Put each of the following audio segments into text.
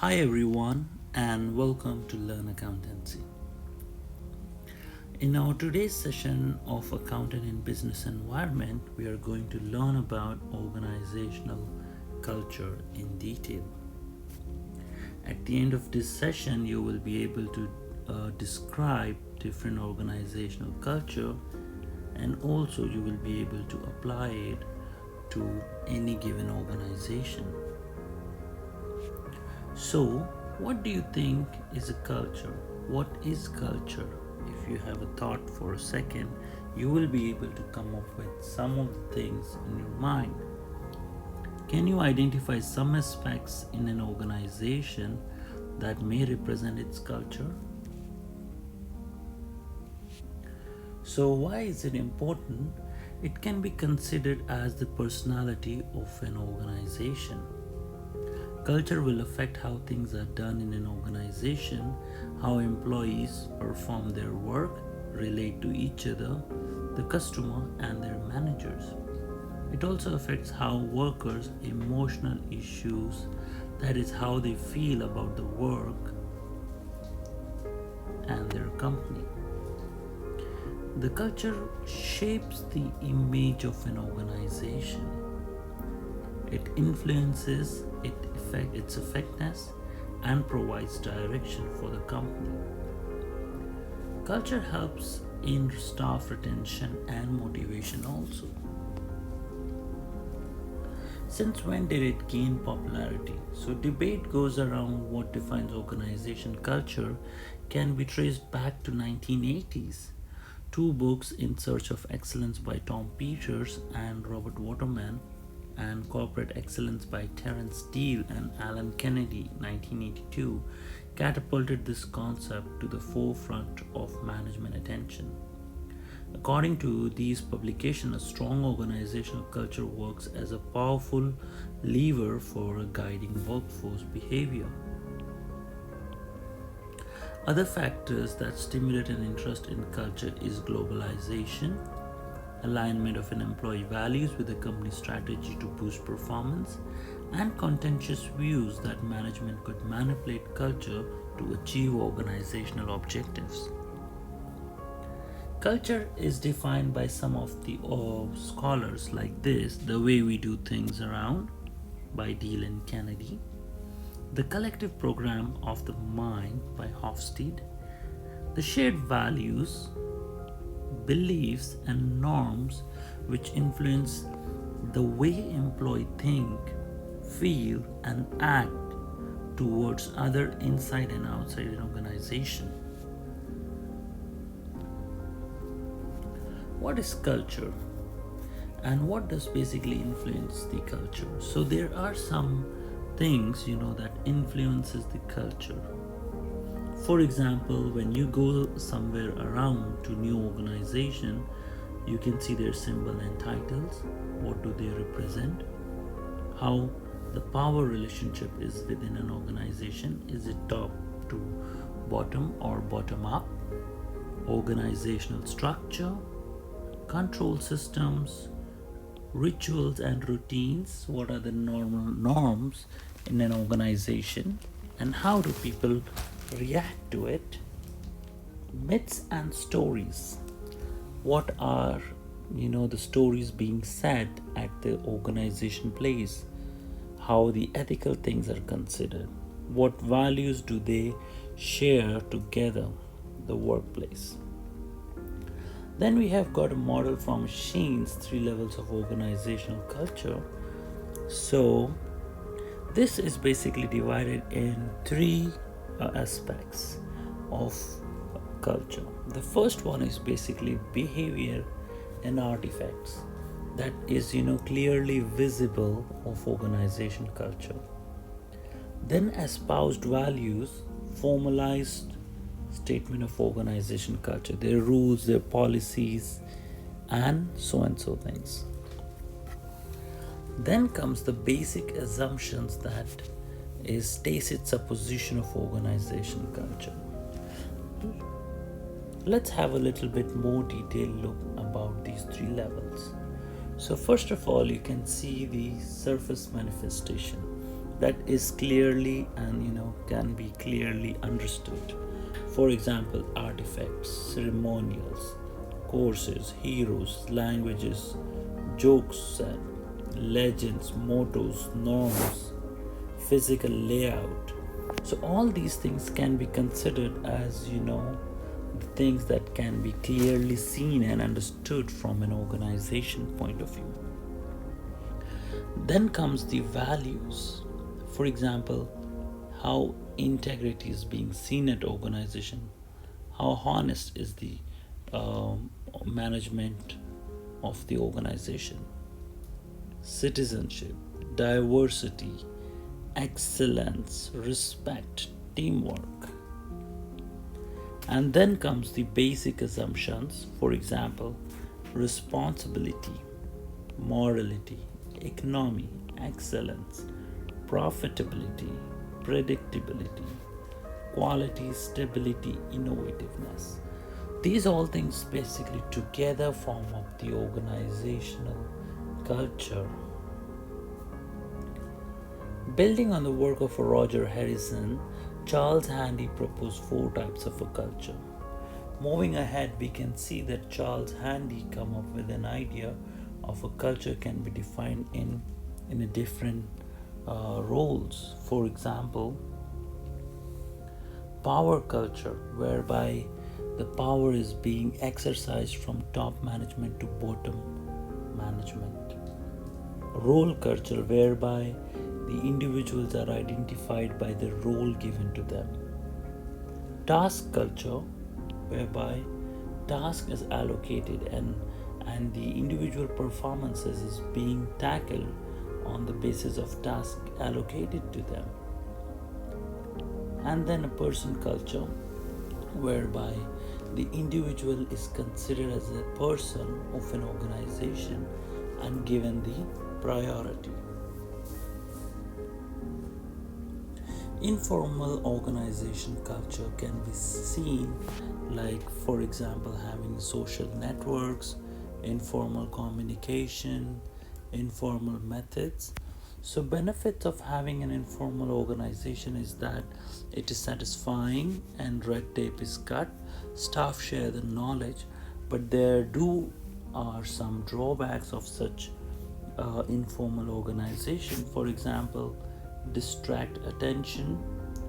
Hi everyone and welcome to Learn Accountancy. In our today's session of Accountant in Business Environment, we are going to learn about organizational culture in detail. At the end of this session, you will be able to describe different organizational culture, and also you will be able to apply it to any given organization. So, what do you think is a culture? What is culture? If you have a thought for a second, you will be able to come up with some of the things in your mind. Can you identify some aspects in an organization that may represent its culture? So, why is it important? It can be considered as the personality of an organization. Culture will affect how things are done in an organization, how employees perform their work, relate to each other, the customer, and their managers. It also affects how workers' emotional issues, that is, how they feel about the work and their company. The culture shapes the image of an organization. It influences its effectiveness and provides direction for the company. Culture helps in staff retention and motivation also. Since when did it gain popularity? So debate goes around what defines organization culture can be traced back to 1980s. Two books, In Search of Excellence by Tom Peters and Robert Waterman, and Corporate Excellence by Terence Steele and Alan Kennedy 1982, catapulted this concept to the forefront of management attention. According to these publications, a strong organizational culture works as a powerful lever for guiding workforce behavior. Other factors that stimulate an interest in culture is globalization, alignment of an employee values with the company strategy to boost performance, and contentious views that management could manipulate culture to achieve organizational objectives. Culture is defined by some of the scholars like this: The Way We Do Things Around by Deal and Kennedy, The Collective Program of the Mind by Hofstede, The Shared Values, Beliefs and Norms which influence the way employees think, feel, and act towards other inside and outside an organization. What is culture? And what does basically influence the culture? So there are some things that influences the culture. For example, when you go somewhere around to new organization, you can see their symbol and titles. What do they represent? How the power relationship is within an organization. Is it top to bottom or bottom up? Organizational structure, control systems, rituals and routines. What are the normal norms in an organization, and how do people react to it? Myths and stories. What are the stories being said at the organization place? How the ethical things are considered? What values do they share together? The workplace. Then we have got a model from Shane's 3 levels of organizational culture. So this is basically divided in 3 aspects of culture. The first one is basically behavior and artifacts, that is clearly visible of organization culture. Then espoused values, formalized statement of organization culture, their rules, their policies, and so things. Then comes the basic assumptions, that is tacit supposition of organization culture. Let's have a little bit more detailed look about these 3 levels. So first of all, you can see the surface manifestation. that is clearly and can be clearly understood. For example, artifacts, ceremonials, courses, heroes, languages, jokes, legends, mottos, norms, physical layout. So all these things can be considered as the things that can be clearly seen and understood from an organization point of view. Then comes the values. For example, how integrity is being seen at organization, how honest is the management of the organization, citizenship, diversity, excellence, respect, teamwork. And then comes the basic assumptions, for example, responsibility, morality, economy, excellence, profitability, predictability, quality, stability, innovativeness. These all things basically together form up the organizational culture. Building on the work of Roger Harrison, Charles Handy proposed 4 types of a culture. Moving ahead, we can see that Charles Handy come up with an idea of a culture can be defined in a different roles. For example, power culture, whereby the power is being exercised from top management to bottom management. Role culture, whereby the individuals are identified by the role given to them. Task culture, whereby task is allocated and the individual performances is being tackled on the basis of task allocated to them. And then a person culture, whereby the individual is considered as a person of an organization and given the priority. Informal organization culture can be seen like, for example, having social networks, informal communication, informal methods. So benefits of having an informal organization is that it is satisfying and red tape is cut, staff share the knowledge, but there are some drawbacks of such informal organization. For example, distract attention,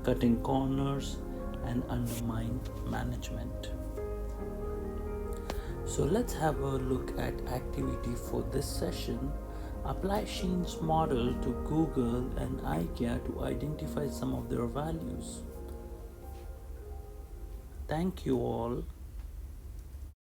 cutting corners, and undermine management. So let's have a look at activity for this session. Apply Sheen's model to Google and IKEA to identify some of their values. Thank you all.